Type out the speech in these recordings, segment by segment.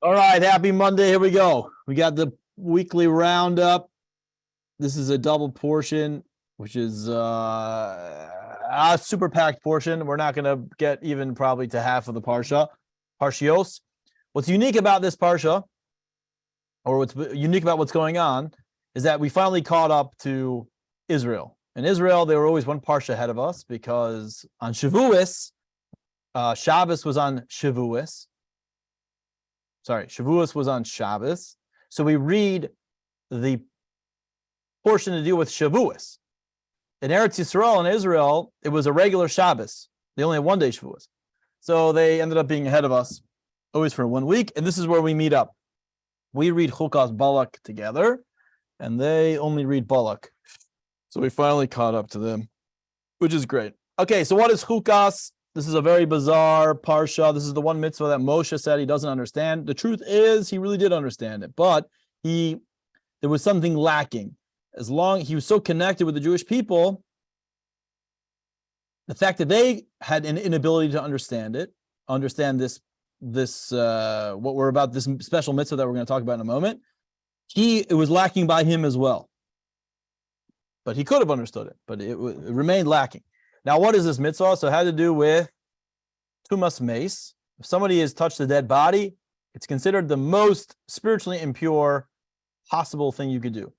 All right, happy Monday. Here we go. We got the weekly roundup. This is a double portion, which is a super packed portion. We're not going to get even probably to half of the parshios. What's unique about this parsha, or what's unique about what's going on, is that we finally caught up to Israel. In Israel, they were always one parsha ahead of us because on Shavuos, Shabbos was on Shavuos. Sorry, Shavuos was on Shabbos. So we read the portion to deal with Shavuos. In Eretz Yisrael and Israel, it was a regular Shabbos. They only had one day Shavuos. So they ended up being ahead of us, always for 1 week. And this is where we meet up. We read Chukat-Balak together, and they only read Balak. So we finally caught up to them, which is great. Okay, so what is Chukas? This is a very bizarre parsha. This is the one mitzvah that Moshe said he doesn't understand. The truth is, he really did understand it, but there was something lacking. As long he was so connected with the Jewish people, the fact that they had an inability to understand this what we're about, this special mitzvah that we're going to talk about in a moment, it was lacking by him as well. But he could have understood it, but it remained lacking. Now, what is this mitzvah? So it had to do with tumas mace. If somebody has touched a dead body, it's considered the most spiritually impure possible thing you could do.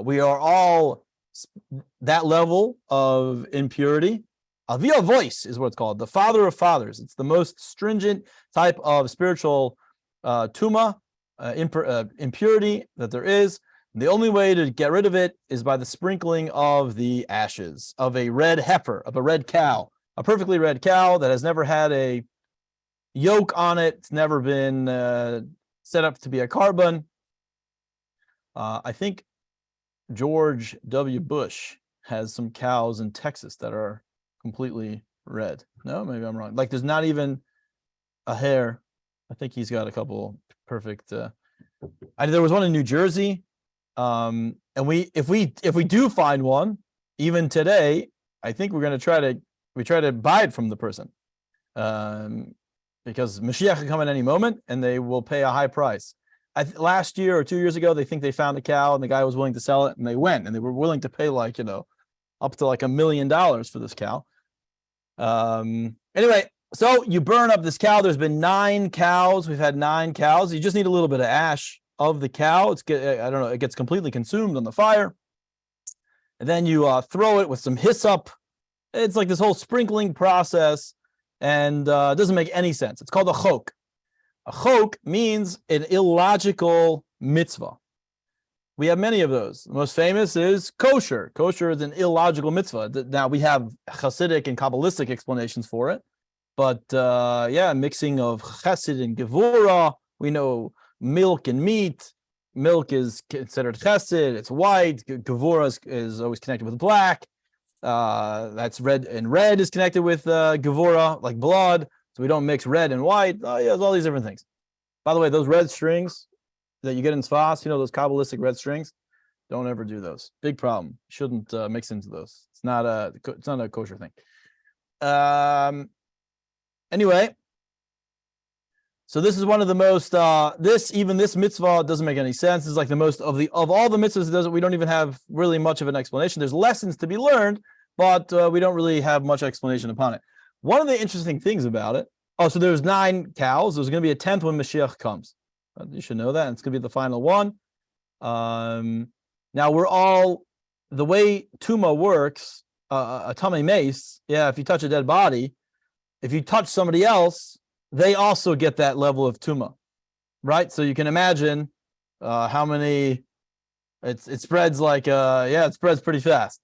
We are all that level of impurity. Avia voice is what it's called, the father of fathers. It's the most stringent type of spiritual tuma, impurity that there is. The only way to get rid of it is by the sprinkling of the ashes of a red heifer, of a red cow, a perfectly red cow that has never had a yoke on it. It's never been set up to be a carbon. I think George W. Bush has some cows in Texas that are completely red. No, maybe I'm wrong. Like there's not even a hair. I think he's got a couple perfect. There was one in New Jersey. And if we do find one, even today, I think we're going to try to buy it from the person, because Mashiach can come at any moment, and they will pay a high price. Last year or 2 years ago, they think they found a cow, and the guy was willing to sell it, and they went, and they were willing to pay up to $1 million for this cow. Anyway, so you burn up this cow. There's been 9 cows. We've had 9 cows. You just need a little bit of ash of the cow. It gets completely consumed on the fire. And then you throw it with some hyssop. It's like this whole sprinkling process, and it doesn't make any sense. It's called a chok. A chok means an illogical mitzvah. We have many of those. The most famous is kosher. Kosher is an illogical mitzvah. Now, we have Hasidic and Kabbalistic explanations for it. But mixing of chesed and gevura. We know milk and meat. Milk is considered chesed. It's white. Gevura is always connected with black. That's red, and red is connected with gevura, like blood. So we don't mix red and white. There's all these different things. By the way, those red strings that you get in Sfas, those Kabbalistic red strings, don't ever do those. Big problem. Shouldn't mix into those. It's not a kosher thing. Anyway. So this is one of the most. This mitzvah doesn't make any sense. It's like the most of all the mitzvahs. We don't even have really much of an explanation. There's lessons to be learned, but we don't really have much explanation upon it. One of the interesting things about it. So there's 9 cows. There's going to be a 10th when Mashiach comes. You should know that. And it's going to be the final one. Now the way tuma works. A tamei mace. Yeah, if you touch a dead body, if you touch somebody else, they also get that level of tuma, right? So you can imagine how many. It spreads like it spreads pretty fast.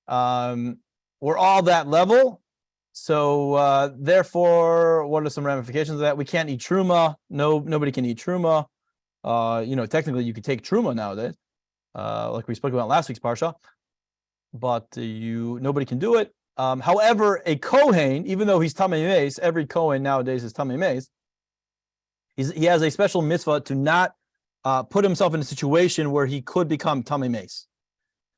We're all that level, so therefore, what are some ramifications of that? We can't eat truma. Nobody can eat truma. Technically, you could take truma nowadays, like we spoke about last week's parsha, but nobody can do it. However, a Kohen, even though he's tamei mace, every Kohen nowadays is tamei mace. He has a special mitzvah to not put himself in a situation where he could become tamei mace.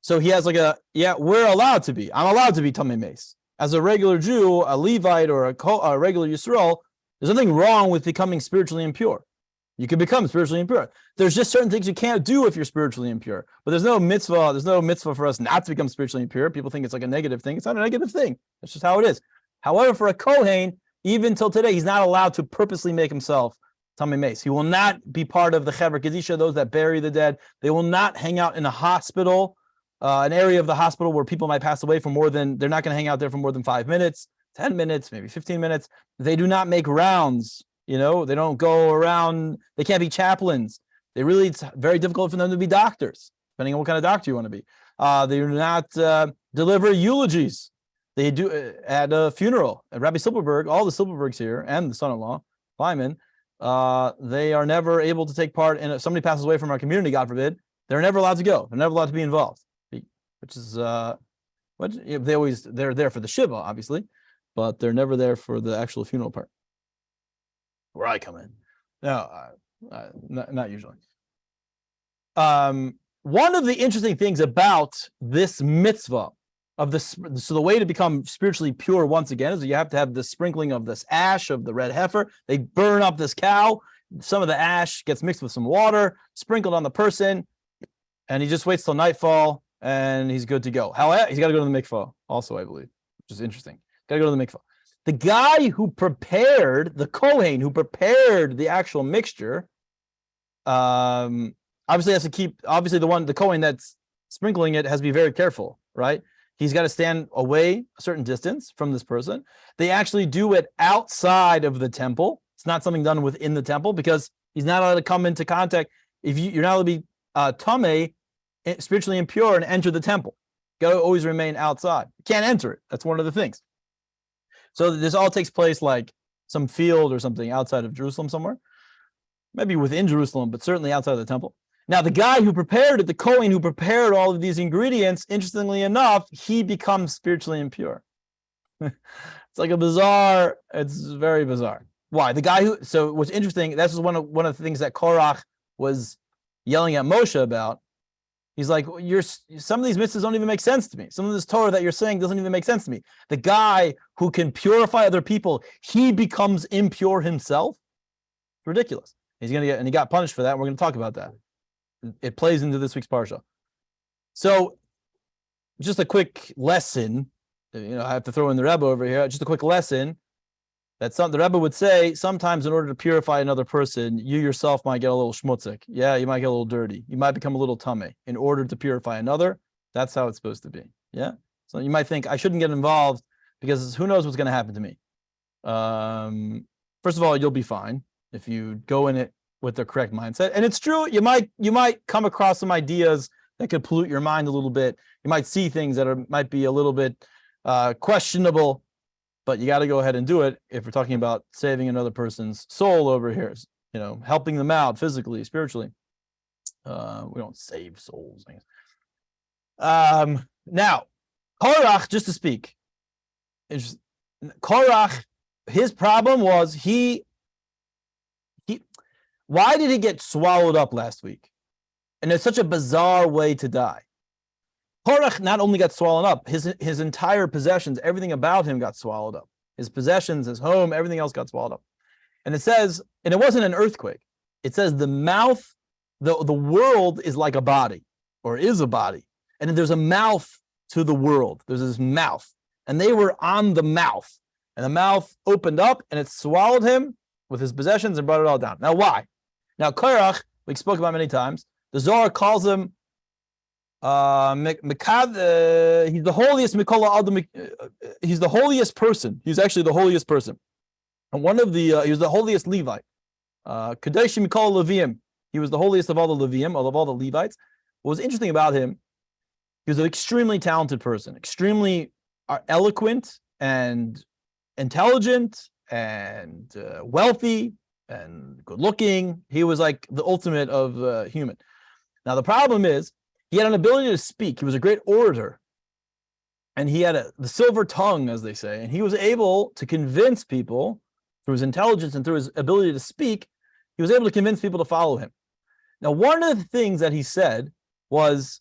So he has we're allowed to be. I'm allowed to be tamei mace. As a regular Jew, a Levite, or a regular Yisrael, there's nothing wrong with becoming spiritually impure. You can become spiritually impure. There's just certain things you can't do if you're spiritually impure. But there's no mitzvah. There's no mitzvah for us not to become spiritually impure. People think it's like a negative thing. It's not a negative thing. That's just how it is. However, for a Kohen, even till today, he's not allowed to purposely make himself Tamei Meis. He will not be part of the Chaver Kedisha, those that bury the dead. They will not hang out in a hospital, an area of the hospital where people might pass away for more than, they're not going to hang out there for more than 5 minutes, 10 minutes, maybe 15 minutes. They do not make rounds. You know, they don't go around. They can't be chaplains. It's very difficult for them to be doctors, depending on what kind of doctor you want to be. They do not deliver eulogies. They do at a funeral. At Rabbi Silverberg, all the Silverbergs here, and the son-in-law, Lyman, they are never able to take part in. If somebody passes away from our community, God forbid, they're never allowed to go. They're never allowed to be involved, which is they're there for the shiva, obviously, but they're never there for the actual funeral part. Where I come in. No, not usually. One of the interesting things about this mitzvah of this, so the way to become spiritually pure once again is that you have to have the sprinkling of this ash of the red heifer. They burn up this cow. Some of the ash gets mixed with some water, sprinkled on the person, and he just waits till nightfall, and he's good to go. However, he's got to go to the mikvah also, I believe, which is interesting. Got to go to the mikvah. The guy who prepared, the Kohen who prepared the actual mixture, obviously has to keep, the Kohen that's sprinkling it has to be very careful, right? He's got to stand away a certain distance from this person. They actually do it outside of the temple. It's not something done within the temple because he's not allowed to come into contact. If you're not allowed to be tamei, spiritually impure, and enter the temple. Got to always remain outside. You can't enter it. That's one of the things. So this all takes place like some field or something outside of Jerusalem somewhere, maybe within Jerusalem, but certainly outside of the temple. Now, the guy who prepared it, the Kohen who prepared all of these ingredients, interestingly enough, he becomes spiritually impure. It's like it's very bizarre. Why? The guy who, so what's interesting, that's one of the things that Korach was yelling at Moshe about. He's like, some of these mitzvahs don't even make sense to me. Some of this Torah that you're saying doesn't even make sense to me. The guy who can purify other people, he becomes impure himself. It's ridiculous. And he got punished for that. And we're going to talk about that. It plays into this week's parsha. So, just a quick lesson. I have to throw in the Rebbe over here. Just a quick lesson. That's something the Rebbe would say. Sometimes, in order to purify another person, you yourself might get a little schmutzik. Yeah, you might get a little dirty. You might become a little tamei. In order to purify another, that's how it's supposed to be. Yeah. So you might think I shouldn't get involved because who knows what's going to happen to me. First of all, you'll be fine if you go in it with the correct mindset. And it's true. You might come across some ideas that could pollute your mind a little bit. You might see things that might be a little bit questionable. But you got to go ahead and do it if we're talking about saving another person's soul over here, helping them out physically, spiritually. We don't save souls. Now, Korach, just to speak, Korach, his problem was why did he get swallowed up last week? And it's such a bizarre way to die. Korach not only got swallowed up, his entire possessions, everything about him got swallowed up. His possessions, his home, everything else got swallowed up. And it says, and it wasn't an earthquake. It says the mouth, the world is like a body, or is a body. And there's a mouth to the world. There's this mouth. And they were on the mouth. And the mouth opened up and it swallowed him with his possessions and brought it all down. Now, why? Now, Korach, we spoke about many times. The Zohar calls him he's the holiest he's the holiest person. He's actually the holiest person. And he was the holiest Levite. Kadesh Mikol Leviim. He was the holiest of all the Leviim, of all the Levites. What was interesting about him, he was an extremely talented person, extremely eloquent and intelligent and wealthy and good looking. He was like the ultimate of human. Now, the problem is, he had an ability to speak. He was a great orator. And he had the silver tongue, as they say. And he was able to convince people through his intelligence and through his ability to speak. He was able to convince people to follow him. Now, one of the things that he said was,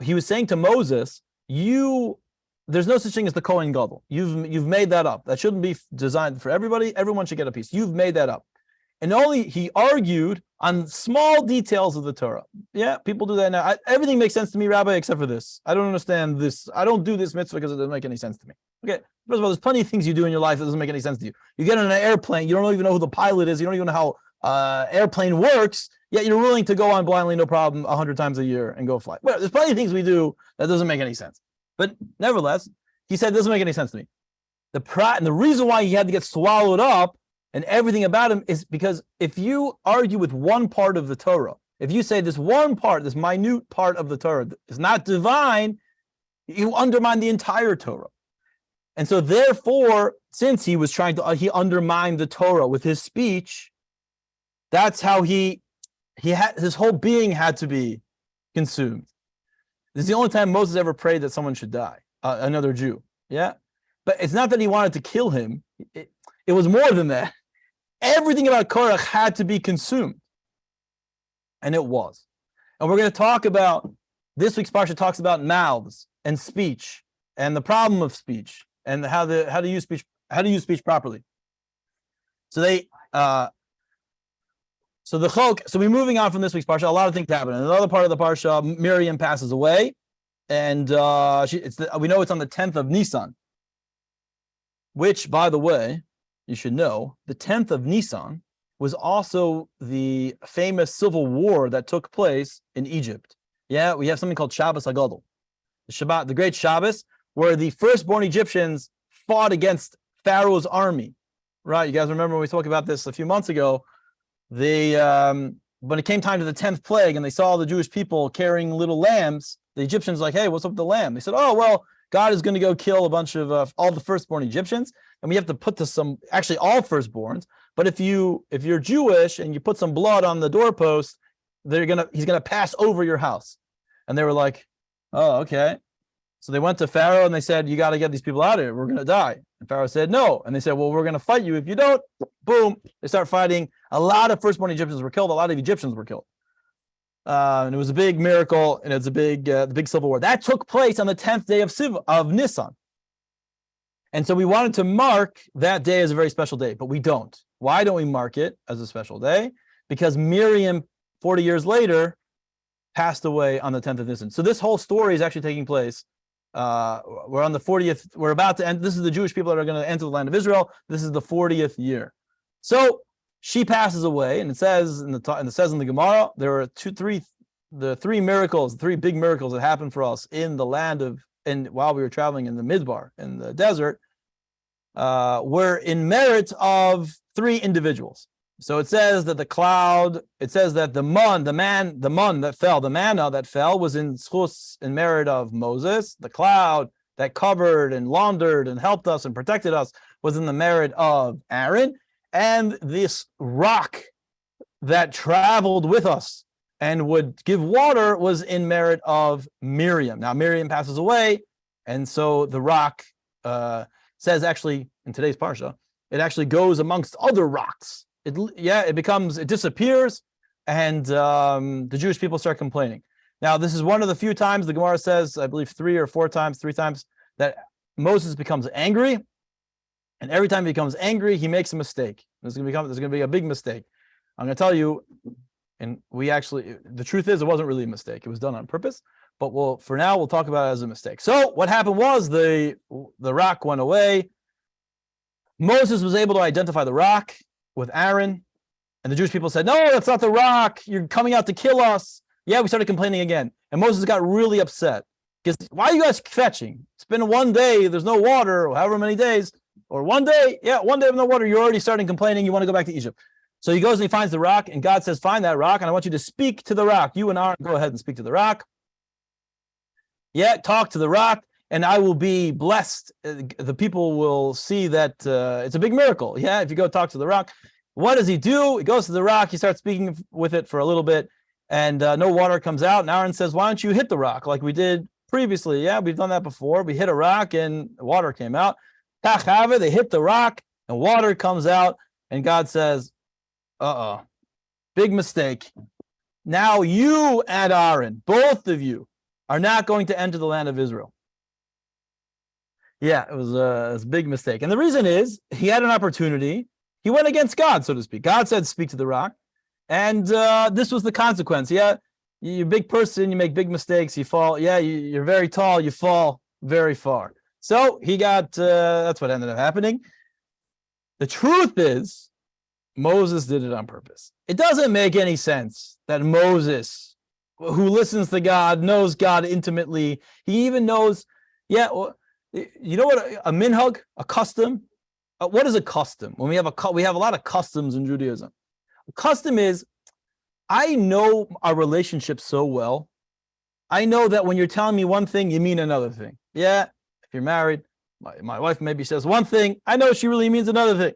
he was saying to Moses, there's no such thing as the Kohen Gadol. You've made that up. That shouldn't be designed for everybody. Everyone should get a piece. You've made that up. And only he argued on small details of the Torah. Yeah, people do that now. Everything makes sense to me, Rabbi, except for this. I don't understand this. I don't do this mitzvah because it doesn't make any sense to me. Okay, first of all, there's plenty of things you do in your life that doesn't make any sense to you. You get on an airplane, you don't even know who the pilot is, you don't even know how airplane works, yet you're willing to go on blindly, no problem, 100 times a year and go fly. Well, there's plenty of things we do that doesn't make any sense. But nevertheless, he said, it doesn't make any sense to me. And the reason why he had to get swallowed up and everything about him is because if you argue with one part of the Torah, if you say this one part, this minute part of the Torah is not divine, you undermine the entire Torah. And so therefore, since he was trying to, he undermined the Torah with his speech, that's how he had, his whole being had to be consumed. This is the only time Moses ever prayed that someone should die, another Jew. Yeah. But it's not that he wanted to kill him. It was more than that. Everything about Korach had to be consumed. And it was. And we're going to talk about, this week's parsha talks about mouths and speech and the problem of speech and how to use speech properly. So we're moving on from this week's parsha. A lot of things happen. In another part of the parsha, Miriam passes away, and we know it's on the 10th of Nisan, which, by the way, you should know, the 10th of Nisan was also the famous civil war that took place in Egypt. Yeah, we have something called Shabbos HaGadol, the Shabbat, the great Shabbos, where the firstborn Egyptians fought against Pharaoh's army. Right? You guys remember when we talked about this a few months ago? When it came time to the 10th plague and they saw the Jewish people carrying little lambs, the Egyptians were like, hey, what's up with the lamb? They said, oh, well, God is going to go kill a bunch of all the firstborn Egyptians, and we have to put actually all firstborns. But if you're Jewish and you put some blood on the doorpost, he's gonna pass over your house. And they were like, oh, okay. So they went to Pharaoh and they said, you got to get these people out of here. We're gonna die. And Pharaoh said no. And they said, well, we're gonna fight you if you don't. Boom. They start fighting. A lot of firstborn Egyptians were killed. A lot of Egyptians were killed. And it was a big miracle, and it's the big civil war that took place on the 10th day of Nisan. And so we wanted to mark that day as a very special day, but we don't. Why don't we mark it as a special day? Because Miriam, 40 years later, passed away on the 10th of Nisan. So this whole story is actually taking place. We're on the 40th. We're about to end. This is the Jewish people that are going to enter the land of Israel. This is the 40th year. So she passes away, and it says in the Gemara, there are three miracles, three big miracles that happened for us in the land while we were traveling in the Midbar, in the desert, were in merit of three individuals. So it says that the manna that fell was in schus, in merit of Moses. The cloud that covered and laundered and helped us and protected us was in the merit of Aaron. And this rock that traveled with us and would give water was in merit of Miriam. Now Miriam passes away, and so the rock says, actually in today's parsha, it actually goes amongst other rocks. It disappears, and the Jewish people start complaining. Now this is one of the few times the Gemara says, I believe three times, that Moses becomes angry, and every time he becomes angry, he makes a mistake. There's going to be a big mistake. I'm going to tell you, and the truth is, it wasn't really a mistake. It was done on purpose. But for now, we'll talk about it as a mistake. So what happened was the rock went away. Moses was able to identify the rock with Aaron, and the Jewish people said, no, that's not the rock. You're coming out to kill us. Yeah, we started complaining again. And Moses got really upset. Because why are you guys fetching? It's been one day, there's no water, or however many days, or one day with no water, you're already starting complaining, you want to go back to Egypt. So he goes and he finds the rock, and God says, find that rock, and I want you to speak to the rock. You and Aaron, go ahead and speak to the rock. Yeah, talk to the rock, and I will be blessed. The people will see that it's a big miracle. Yeah, if you go talk to the rock. What does he do? He goes to the rock, he starts speaking with it for a little bit, and no water comes out. And Aaron says, why don't you hit the rock like we did previously? Yeah, we've done that before. We hit a rock and water came out. They hit the rock and water comes out, and God says, big mistake. Now you and Aaron, both of you, are not going to enter the land of Israel. Yeah, it was a big mistake. And the reason is, he had an opportunity He went against God, so to speak. God said, speak to the rock. And this was the consequence. Yeah, you're a big person, you make big mistakes, you fall. Yeah, you're very tall, you fall very far. So he got, that's what ended up happening. The truth is, Moses did it on purpose. It doesn't make any sense that Moses, who listens to God, knows God intimately, he even knows, you know what, a minhag, a custom, what is a custom? When we have a lot of customs in Judaism. A custom is, I know our relationship so well. I know that when you're telling me one thing, you mean another thing. Yeah, if you're married, my wife maybe says one thing, I know she really means another thing.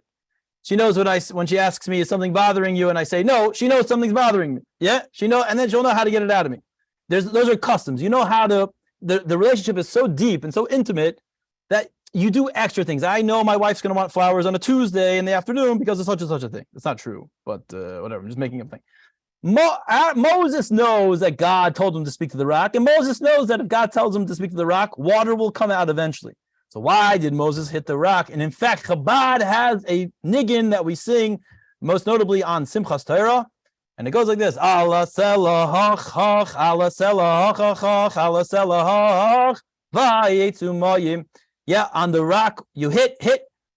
She knows when she asks me, is something bothering you? And I say, no, she knows something's bothering me. Yeah, and then she'll know how to get it out of me. Those are customs. You know how to, the relationship is so deep and so intimate that you do extra things. I know my wife's going to want flowers on a Tuesday in the afternoon because of such and such a thing. It's not true, but whatever. I'm just making up a thing. Moses knows that God told him to speak to the rock, and Moses knows that if God tells him to speak to the rock, water will come out eventually. So why did Moses hit the rock? And in fact, Chabad has a niggin that we sing, most notably on Simchas Torah, and it goes like this: Allah selahach, Allah selahach, Allah selahach, vayetzu mayim. Yeah, on the rock, you hit.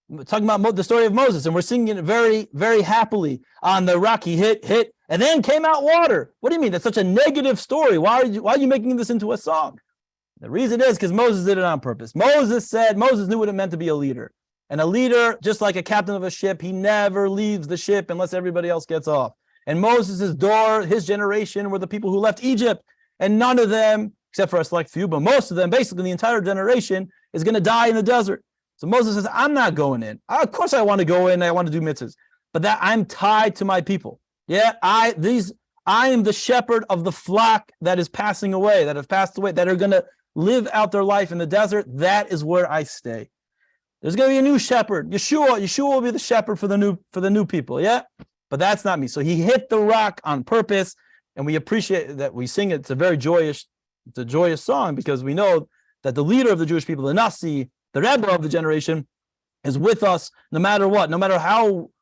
We're talking about the story of Moses, and we're singing it very, very happily. On the rock, he hit, and then came out water. What do you mean? That's such a negative story. Why are you making this into a song? The reason is because Moses did it on purpose. Moses knew what it meant to be a leader. And a leader, just like a captain of a ship, he never leaves the ship unless everybody else gets off. And Moses' his generation, were the people who left Egypt. And none of them, except for a select few, but most of them, basically the entire generation, is going to die in the desert. So Moses says, I'm not going in. Of course I want to go in. I want to do mitzvahs. But that I'm tied to my people. Yeah, I am the shepherd of the flock that is passing away, that have passed away, that are going to live out their life in the desert. That is where I stay. There's going to be a new shepherd. Yeshua will be the shepherd for the new people. Yeah, but that's not me. So he hit the rock on purpose, and we appreciate that we sing it. It's a joyous song because we know that the leader of the Jewish people, the Nasi, the Rebbe of the generation, is with us no matter what, no matter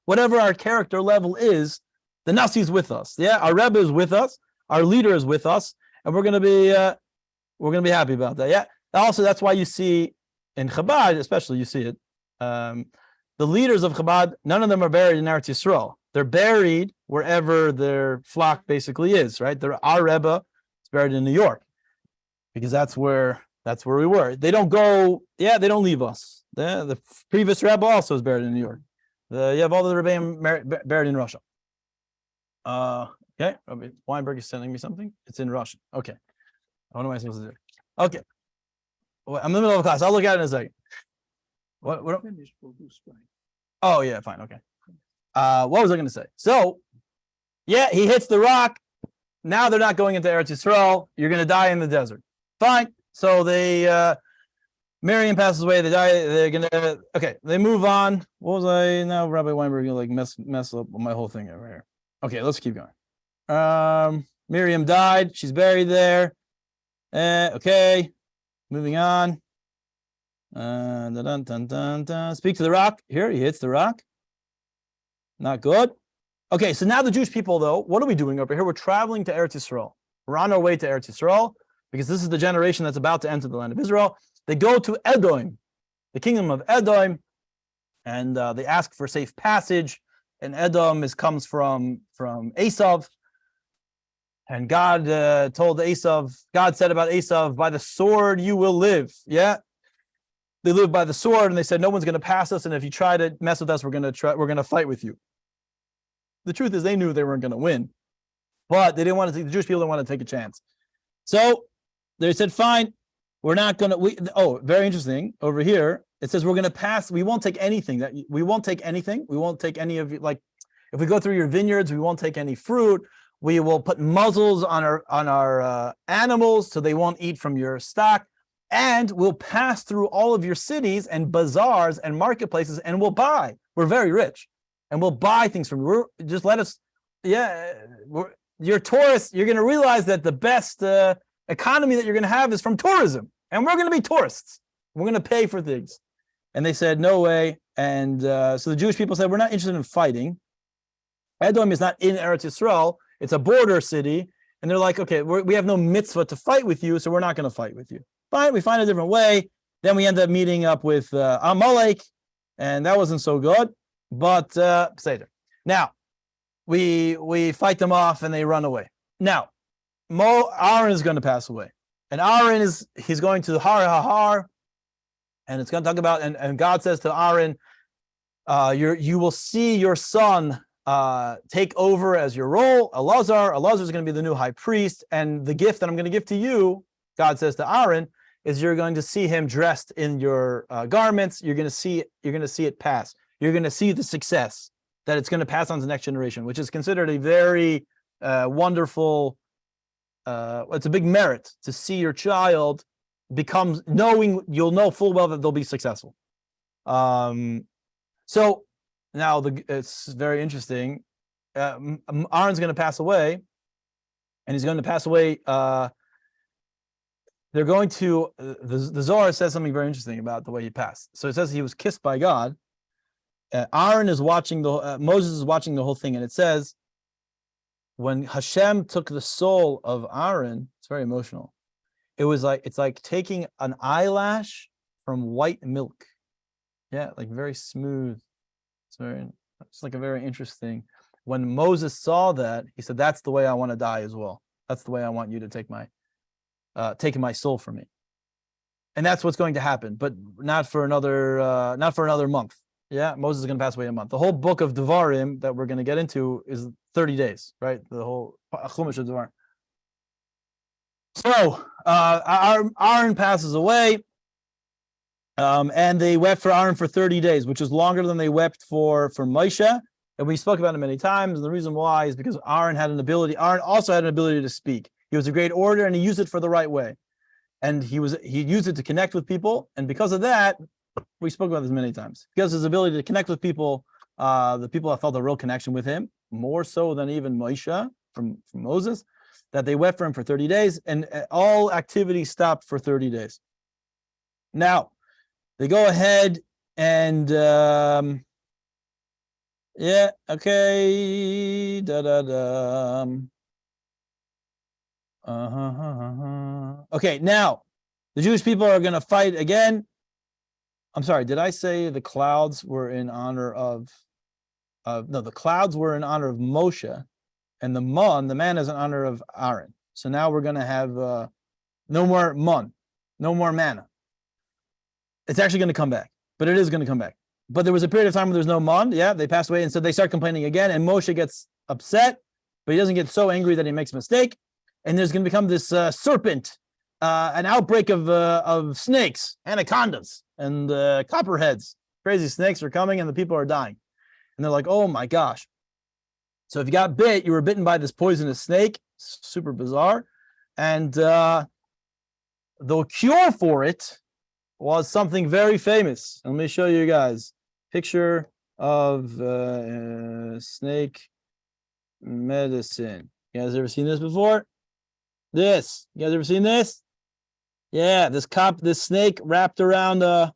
whatever our character level is. The Nasi is with us. Yeah, our Rebbe is with us. Our leader is with us, and we're going to be happy about that. Yeah. Also, that's why you see in Chabad, especially, you see it. The leaders of Chabad, none of them are buried in Eretz Yisrael. They're buried wherever their flock basically is. Right. Our Rebbe is buried in New York because that's where we were. They don't go. Yeah, they don't leave us. The previous Rebbe also is buried in New York. You have all the Rebbeim buried in Russia. Okay. Rabbi Weinberg is sending me something. It's in Russian. Okay. What am I supposed to do? Okay. Well, I'm in the middle of a class. I'll look at it in a second. What? Oh, yeah, fine. Okay. What was I going to say? So, yeah, he hits the rock. Now they're not going into Eretz Yisrael. You're going to die in the desert. Fine. So Miriam passes away. They die. They're going to, okay, they move on. What was I, now Rabbi Weinberg going to mess up my whole thing over here. Okay, let's keep going. Miriam died. She's buried there. Okay, moving on. Speak to the rock. Here, he hits the rock. Not good. Okay, so now the Jewish people, though, what are we doing over here? We're traveling to Eretz Yisrael. We're on our way to Eretz Yisrael because this is the generation that's about to enter the land of Israel. They go to Edom, the kingdom of Edom, and they ask for safe passage. And Edom comes from Esav. And God told Esav, God said about Esav, by the sword you will live. Yeah. They lived by the sword, and they said, no one's going to pass us. And if you try to mess with us, we're going to fight with you. The truth is they knew they weren't going to win, but they didn't want to the Jewish people didn't want to take a chance. So they said, fine, we're not going to, very interesting over here. It says we're going to pass. We won't take anything. We won't take anything. We won't take any of you. Like if we go through your vineyards, we won't take any fruit. We will put muzzles on our animals so they won't eat from your stock. And we'll pass through all of your cities and bazaars and marketplaces, and we'll buy. We're very rich, and we'll buy things from you. Just let us. Yeah, you're tourists. You're going to realize that the best economy that you're going to have is from tourism, and we're going to be tourists. We're going to pay for things. And they said, no way. And so the Jewish people said, we're not interested in fighting. Edom is not in Eretz Yisrael. It's a border city. And they're like, okay, we have no mitzvah to fight with you, so we're not going to fight with you. Fine, we find a different way. Then we end up meeting up with Amalek, and that wasn't so good. But Seder. Now, we fight them off, and they run away. Now, Aaron is going to pass away. And Aaron he's going to Har HaHar, and it's going to talk about, and God says to Aaron, you will see your son take over as your role. Elazar is going to be the new high priest, and the gift that I'm going to give to you, God says to Aaron, is you're going to see him dressed in your garments. You're going to see it pass. You're going to see the success that it's going to pass on to the next generation, which is considered a very wonderful. It's a big merit to see your child you'll know full well that they'll be successful. So now it's very interesting. Aaron's going to pass away, and he's going to pass away. They're going to the Zohar says something very interesting about the way he passed. So it says he was kissed by God. Aaron is watching Moses is watching the whole thing, and it says when Hashem took the soul of Aaron, it's very emotional. It's like taking an eyelash from white milk. Yeah, like very smooth. It's like a very interesting. When Moses saw that, he said, "That's the way I want to die as well. That's the way I want you to take taking my soul from me." And that's what's going to happen, but not for another month. Yeah, Moses is going to pass away in a month. The whole book of Devarim that we're going to get into is 30 days, right? The whole Chumash of Devarim. So Aaron passes away, and they wept for Aaron for 30 days, which is longer than they wept for Moshe. And we spoke about it many times. And the reason why is because Aaron also had an ability to speak. He was a great orator, and he used it for the right way. And he used it to connect with people. And because of that, we spoke about this many times. Because of his ability to connect with people, the people have felt a real connection with him, more so than even Moshe from Moses, that they wept for him for 30 days, and all activity stopped for 30 days. Now, they go ahead and, okay, Okay, now, the Jewish people are going to fight again. I'm sorry, did I say the clouds were in honor of no, the clouds were in honor of Moshe, and the man is in honor of Aaron. So now we're going to have no more manna. It's actually going to come back, but it is going to come back. But there was a period of time where there's no man. Yeah, they passed away, and so they start complaining again, and Moshe gets upset, but he doesn't get so angry that he makes a mistake. And there's going to become this serpent, an outbreak of snakes, anacondas, and copperheads. Crazy snakes are coming, and the people are dying. And they're like, oh my gosh. So if you got bit, you were bitten by this poisonous snake. Super bizarre. And the cure for it was something very famous. Let me show you guys. Picture of snake medicine. You guys ever seen this before? This. You guys ever seen this? Yeah, this snake wrapped around this.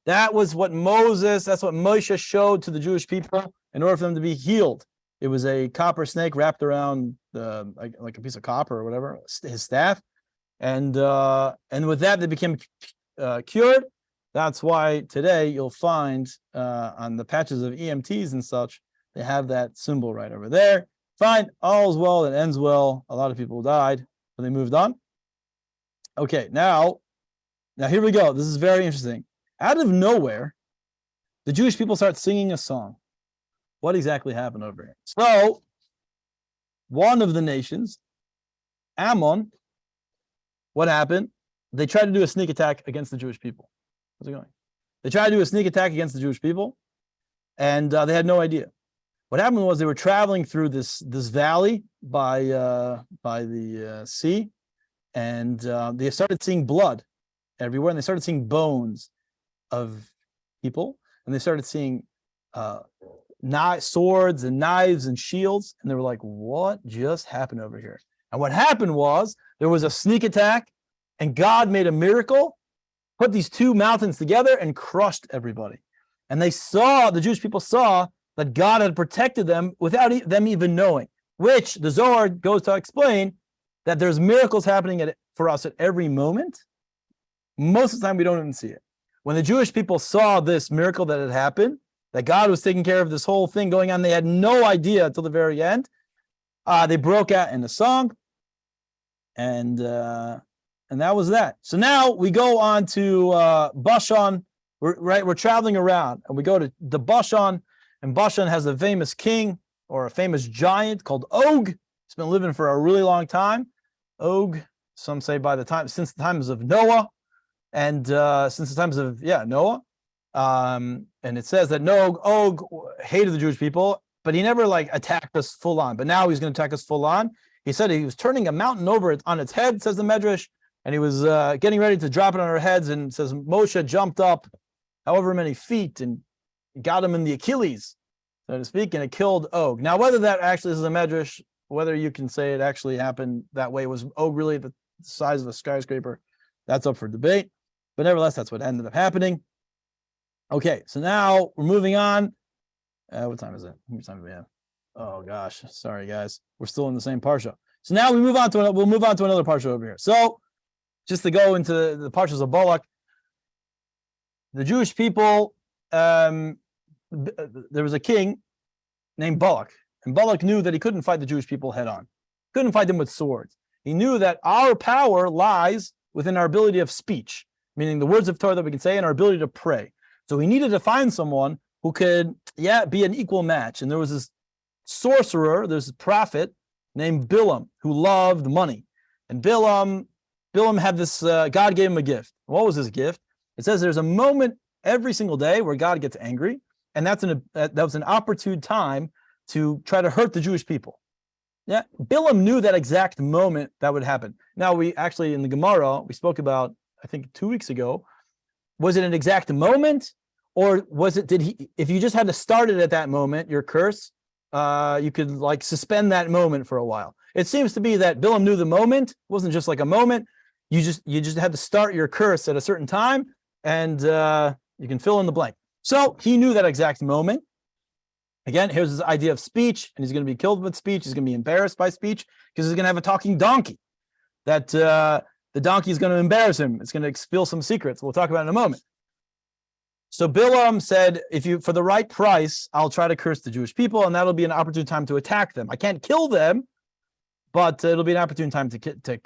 That's what Moshe showed to the Jewish people in order for them to be healed. It was a copper snake wrapped around like a piece of copper or whatever, his staff. And with that, they became cured. That's why today you'll find on the patches of EMTs and such, they have that symbol right over there. Fine, all's well that ends well. A lot of people died, but they moved on. Okay, now here we go. This is very interesting. Out of nowhere, the Jewish people start singing a song. What exactly happened over here? So, one of the nations, Ammon, what happened? They tried to do a sneak attack against the Jewish people. How's it going? They tried to do a sneak attack against the Jewish people, and they had no idea. What happened was they were traveling through this valley by the sea, and they started seeing blood everywhere, and they started seeing bones of people, and they started seeing swords and knives and shields, and they were like, what just happened over here? And what happened was there was a sneak attack, and God made a miracle, put these two mountains together and crushed everybody. And the Jewish people saw that God had protected them without them even knowing, which the Zohar goes to explain that there's miracles happening for us at every moment. Most of the time, we don't even see it. When the Jewish people saw this miracle that had happened, that God was taking care of this whole thing going on, they had no idea until the very end. They broke out in a song, and that was that. So now we go on to Bashan. We're traveling around, and we go to the Bashan, and Bashan has a famous king or a famous giant called Og. He's been living for a really long time. Og, some say since the times of Noah, and since the times of Noah. And it says that Og hated the Jewish people, but he never attacked us full on. But now he's going to attack us full on. He said he was turning a mountain over on its head, says the Medrash, and he was getting ready to drop it on our heads. And it says Moshe jumped up however many feet and got him in the Achilles, so to speak, and it killed Og. Now, whether that actually is a Medrash, whether you can say it actually happened that way, was Og really the size of a skyscraper? That's up for debate. But nevertheless, that's what ended up happening. Okay, so now we're moving on. What time is it? How much time do we have? Oh gosh, sorry guys, we're still in the same parsha. So now we'll move on to another parsha over here. So just to go into the parshas of Balak, the Jewish people, there was a king named Balak, and Balak knew that he couldn't fight the Jewish people head on, couldn't fight them with swords. He knew that our power lies within our ability of speech, meaning the words of Torah that we can say, and our ability to pray. So he needed to find someone who could, be an equal match. And there was this sorcerer, there's a prophet named Bilam who loved money. And Bilam had this, God gave him a gift. What was his gift? It says there's a moment every single day where God gets angry, and that was an opportune time to try to hurt the Jewish people. Yeah, Bilam knew that exact moment that would happen. Now, we actually, in the Gemara, we spoke about, I think 2 weeks ago, was it an exact moment, or was it, if you just had to start it at that moment, your curse, you could suspend that moment for a while. It seems to be that Bilam knew the moment. It wasn't just like a moment. You just had to start your curse at a certain time, and you can fill in the blank. So he knew that exact moment. Again, here's his idea of speech, and he's going to be killed with speech. He's going to be embarrassed by speech because he's going to have a talking donkey. That the donkey is going to embarrass him. It's going to spill some secrets. We'll talk about it in a moment. So Bilam said, for the right price, I'll try to curse the Jewish people, and that'll be an opportune time to attack them. I can't kill them, but it'll be an opportune time to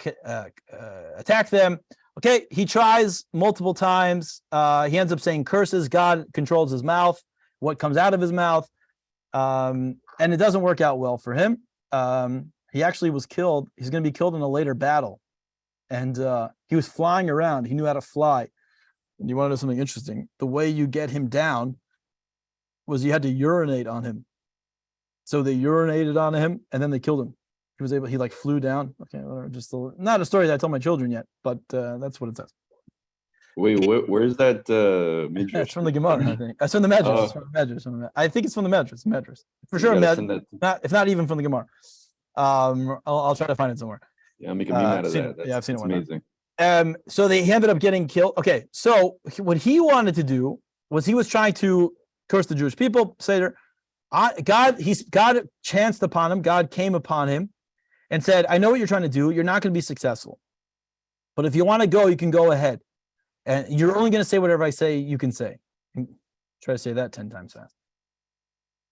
attack them. Okay, he tries multiple times. He ends up saying curses. God controls his mouth, what comes out of his mouth. And it doesn't work out well for him. He actually was killed. He's going to be killed in a later battle. And he was flying around. He knew how to fly. And you want to know something interesting? The way you get him down was you had to urinate on him. So they urinated on him, and then they killed him. He flew down. Okay, just not a story that I tell my children yet, but that's what it says. Wait, where's that Midrash? It's from the Gemara, I think. It's from the Medrash. It's from the Medrash. I think it's from the Medrash. Medrash. For sure, if not even from the Gemara. I'll try to find it somewhere. Yeah, I'm making me mad at that. I've seen it. Amazing. So he ended up getting killed. Okay, so what he wanted to do was he was trying to curse the Jewish people. Say, God chanced upon him. God came upon him and said, I know what you're trying to do. You're not going to be successful. But if you want to go, you can go ahead. And you're only going to say whatever I say you can say. Try to say that 10 times fast.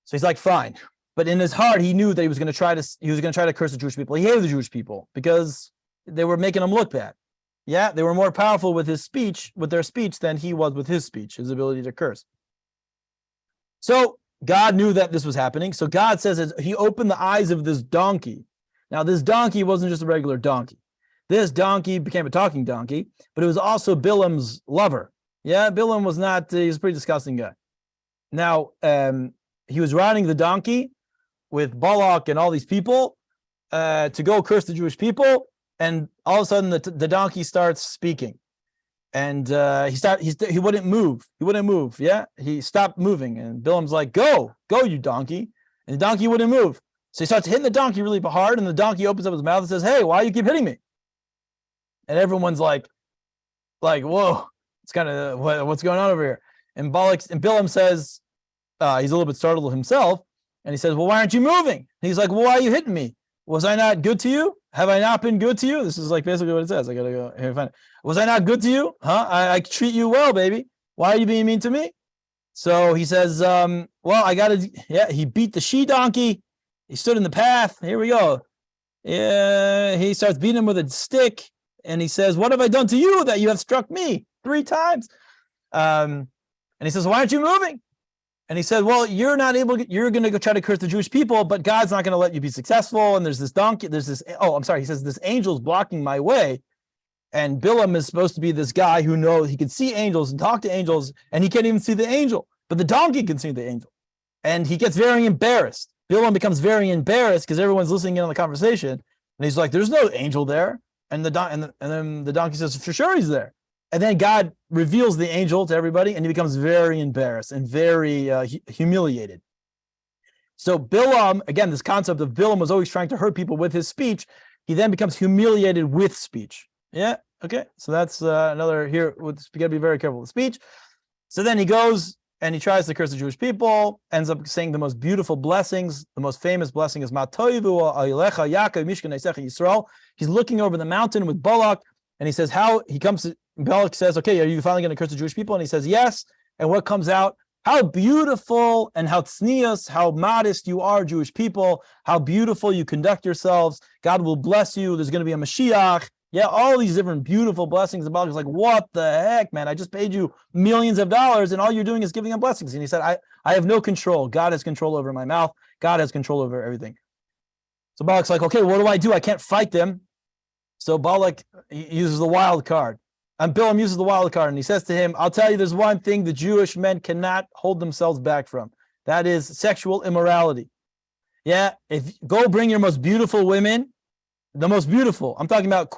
So he's like, fine. But in his heart, he knew that he was going to try to curse the Jewish people. He hated the Jewish people because they were making him look bad. Yeah, they were more powerful with their speech than he was with his speech, his ability to curse. So God knew that this was happening. So God says he opened the eyes of this donkey. Now, this donkey wasn't just a regular donkey. This donkey became a talking donkey, but it was also Bilam's lover. Yeah, Bilam was not, he's a pretty disgusting guy. Now, he was riding the donkey with Balak and all these people to go curse the Jewish people. And all of a sudden, the donkey starts speaking, and he wouldn't move. He wouldn't move. Yeah, he stopped moving, and Bilam's like, "Go, you donkey!" And the donkey wouldn't move. So he starts hitting the donkey really hard, and the donkey opens up his mouth and says, "Hey, why do you keep hitting me?" And everyone's like, "Whoa, It's kind of what's going on over here. And Bilam says, he's a little bit startled himself, and he says, well, why aren't you moving? And he's like, well, why are you hitting me? Was I not good to you? Have I not been good to you? This is like basically what it says. I gotta go here and find it. Was I not good to you? Huh? I treat you well, baby. Why are you being mean to me? So he says, he beat the she-donkey. He stood in the path. Here we go. Yeah, he starts beating him with a stick, and he says, what have I done to you that you have struck me 3 times? And he says, why aren't you moving? And he said, well, you're not able, you're going to go try to curse the Jewish people, but God's not going to let you be successful. And there's this donkey, he says, this angel's blocking my way. And Bilam is supposed to be this guy who knows he can see angels and talk to angels, and he can't even see the angel, but the donkey can see the angel. And he gets very embarrassed. Bilam becomes very embarrassed because everyone's listening in on the conversation. And he's like, there's no angel there. And then the donkey says, for sure he's there. And then God reveals the angel to everybody, and he becomes very embarrassed and very humiliated. So Bilam, again, this concept of Bilam was always trying to hurt people with his speech. He then becomes humiliated with speech. Yeah, okay. So that's another here. We got to be very careful with speech. So then he goes and he tries to curse the Jewish people, ends up saying the most beautiful blessings. The most famous blessing is Ma toivu alecha Yaakov mishkan eisecha Yisrael. He's looking over the mountain with Balak, and he says, Balak says, okay, are you finally going to curse the Jewish people? And he says, yes. And what comes out? How beautiful and how tznius, how modest you are, Jewish people. How beautiful you conduct yourselves. God will bless you. There's going to be a Mashiach. Yeah, all these different beautiful blessings. And Balak is like, what the heck, man? I just paid you millions of dollars, and all you're doing is giving them blessings. And he said, I have no control. God has control over my mouth. God has control over everything. So Balak's like, okay, what do? I can't fight them. So Balak uses the wild card. And Bilam uses the wild card, and he says to him, I'll tell you, there's one thing the Jewish men cannot hold themselves back from. That is sexual immorality. Yeah, if go bring your most beautiful women, the most beautiful. I'm talking about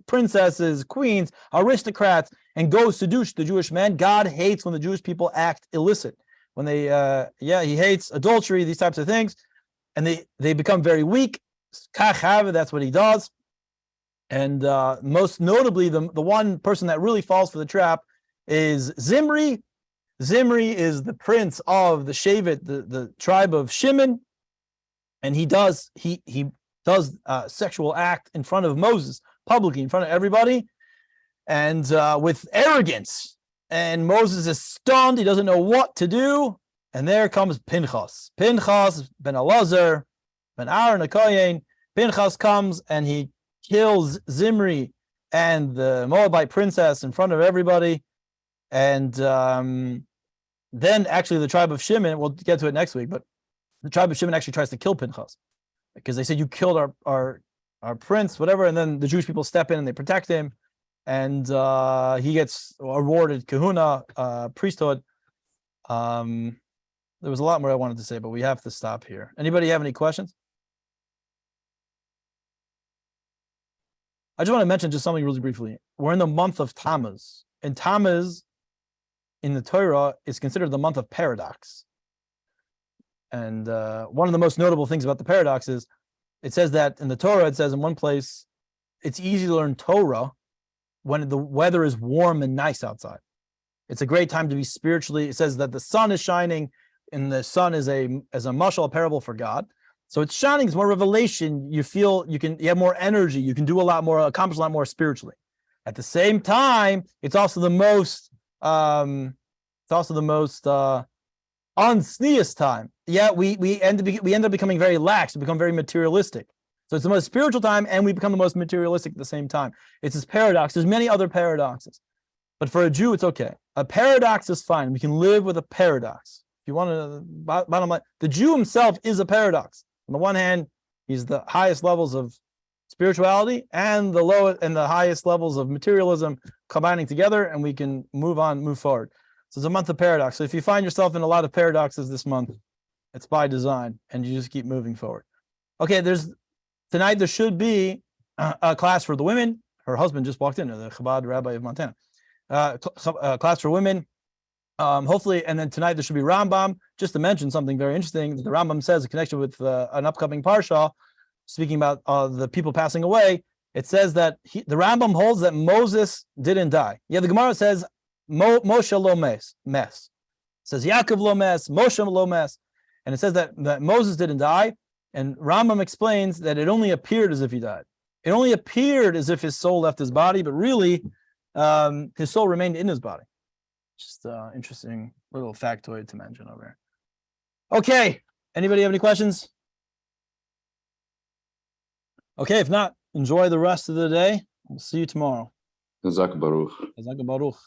princesses, queens, aristocrats, and go seduce the Jewish men. God hates when the Jewish people act illicit. When they, he hates adultery, these types of things, and they become very weak. That's what he does. And most notably, the one person that really falls for the trap is Zimri. Zimri is the prince of the Shevet, the tribe of Shimon, and he does sexual act in front of Moses, publicly in front of everybody, and with arrogance. And Moses is stunned; he doesn't know what to do. And there comes Pinchas ben Elazar, ben Aaron HaKohen. Pinchas comes and he kills Zimri and the Moabite princess in front of everybody. And then actually the tribe of Shimon, we'll get to it next week, but the tribe of Shimon actually tries to kill Pinchas because they said, you killed our prince, whatever. And then the Jewish people step in and they protect him. And he gets awarded kahuna, priesthood. There was a lot more I wanted to say, but we have to stop here. Anybody have any questions? I just want to mention just something really briefly. We're in the month of Tammuz, and Tammuz in the Torah is considered the month of paradox. And one of the most notable things about the paradox is it says that in the Torah, it says in one place, it's easy to learn Torah when the weather is warm and nice outside. It's a great time to be spiritually. It says that the sun is shining, and the sun is a mashal, a parable for God. So it's shining, it's more revelation. You feel you have more energy, you can do a lot more, accomplish a lot more spiritually. At the same time, it's also the most unsneous time. Yeah, we end up becoming very lax, we become very materialistic. So it's the most spiritual time, and we become the most materialistic at the same time. It's this paradox. There's many other paradoxes, but for a Jew, it's okay. A paradox is fine. We can live with a paradox. If you want to, bottom line, the Jew himself is a paradox. On the one hand, he's the highest levels of spirituality and the lowest and the highest levels of materialism combining together, and we can move forward. So it's a month of paradox. So if you find yourself in a lot of paradoxes this month, it's by design, and you just keep moving forward. Okay, tonight there should be a class for the women. Her husband just walked in, the Chabad rabbi of Montana. Class for women. Hopefully, and then tonight there should be Rambam. Just to mention something very interesting, the Rambam says in connection with an upcoming parsha, speaking about the people passing away. It says that the Rambam holds that Moses didn't die. Yeah, the Gemara says Moshe lo mes. It says Yaakov lo mes, Moshe lo mes, and it says that Moses didn't die. And Rambam explains that it only appeared as if he died. It only appeared as if his soul left his body, but really, his soul remained in his body. Just interesting little factoid to mention over here. Okay, anybody have any questions? Okay, if not, enjoy the rest of the day. We'll see you tomorrow. Chazak Baruch. Chazak Baruch.